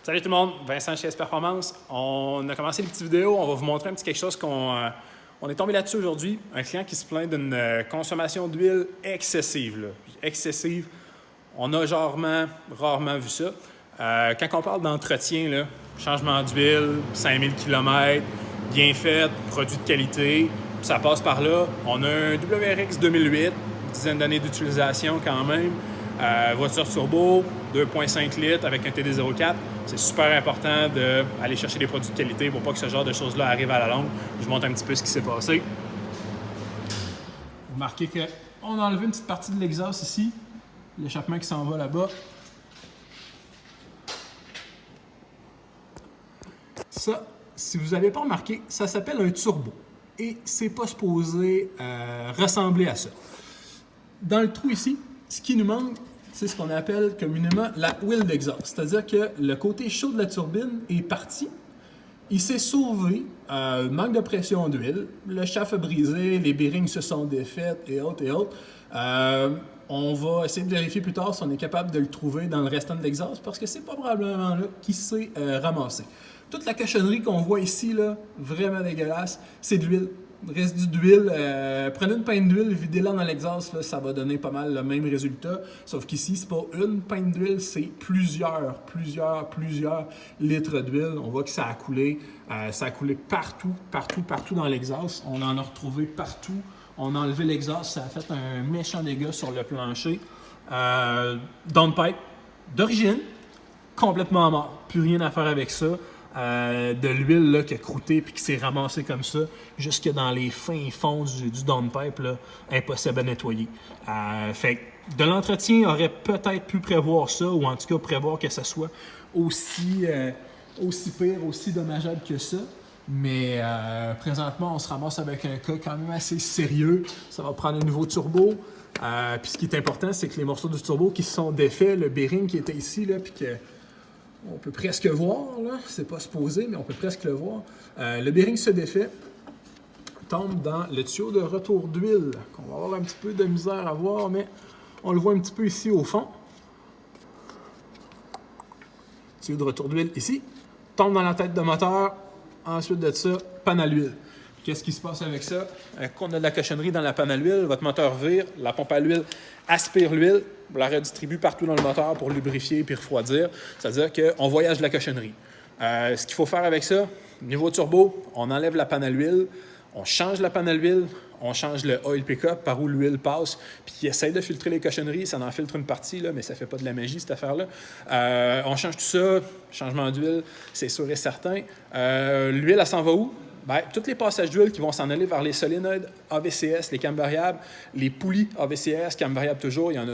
Salut tout le monde, Vincent chez S-Performance. On a commencé une petite vidéo, on va vous montrer un petit quelque chose qu'on est tombé là-dessus aujourd'hui. Un client qui se plaint d'une consommation d'huile excessive. Là. Excessive, on a rarement vu ça. Quand on parle d'entretien, là, changement d'huile, 5000 km, bien fait, produit de qualité, ça passe par là. On a un WRX 2008, une dizaine d'années d'utilisation quand même. Voiture turbo, 2,5 litres avec un TD04. C'est super important d'aller chercher des produits de qualité pour pas que ce genre de choses-là arrive à la longue. Je vous montre un petit peu ce qui s'est passé. Vous remarquez qu'on a enlevé une petite partie de l'exhaust ici. L'échappement qui s'en va là-bas. Ça, si vous n'avez pas remarqué, ça s'appelle un turbo. Et c'est pas supposé ressembler à ça. Dans le trou ici, ce qui nous manque, c'est ce qu'on appelle communément la huile d'exhaust. C'est-à-dire que le côté chaud de la turbine est parti. Il s'est sauvé, manque de pression d'huile, le shaft a brisé, les bearings se sont défaits et autres et autres. On va essayer de vérifier plus tard si on est capable de le trouver dans le restant de l'exhaust parce que c'est pas probablement là qu'il s'est ramassé. Toute la cochonnerie qu'on voit ici, là, vraiment dégueulasse, c'est de l'huile. Résidu d'huile, prenez une pinte d'huile, videz-la dans l'exhaust, ça va donner pas mal le même résultat. Sauf qu'ici, c'est pas une pinte d'huile, c'est plusieurs litres d'huile. On voit que ça a coulé partout dans l'exhaust. On en a retrouvé partout. On a enlevé l'exhaust, ça a fait un méchant dégât sur le plancher. Downpipe d'origine, complètement mort. Plus rien à faire avec ça. De l'huile là, qui a croûté et qui s'est ramassée comme ça, jusque dans les fins fonds du downpipe, là, impossible à nettoyer. Fait que de l'entretien aurait peut-être pu prévoir ça, ou en tout cas prévoir que ça soit aussi pire, aussi dommageable que ça. Mais présentement, on se ramasse avec un cas quand même assez sérieux. Ça va prendre un nouveau turbo. Puis ce qui est important, c'est que les morceaux du turbo qui se sont défaits, le bearing qui était ici, là, puis que on peut presque voir, là, c'est pas supposé, mais on peut presque le voir. Le bearing se défait, tombe dans le tuyau de retour d'huile, qu'on va avoir un petit peu de misère à voir, mais on le voit un petit peu ici au fond. Tuyau de retour d'huile ici, tombe dans la tête de moteur, ensuite de ça, panne à l'huile. Qu'est-ce qui se passe avec ça? Quand on a de la cochonnerie dans la panne à l'huile, votre moteur vire, la pompe à l'huile aspire l'huile, la redistribue partout dans le moteur pour lubrifier et refroidir. C'est-à-dire qu'on voyage de la cochonnerie. Ce qu'il faut faire avec ça, niveau turbo, on enlève la panne à l'huile, on change la panne à l'huile, on change le oil pick-up par où l'huile passe, puis il essaie de filtrer les cochonneries, ça en filtre une partie, là, mais ça ne fait pas de la magie, cette affaire-là. On change tout ça, changement d'huile, c'est sûr et certain. L'huile, elle s'en va où? Bien, tous les passages d'huile qui vont s'en aller vers les solénoïdes AVCS, les cams variables, les poulies AVCS, cams variables toujours, il y en a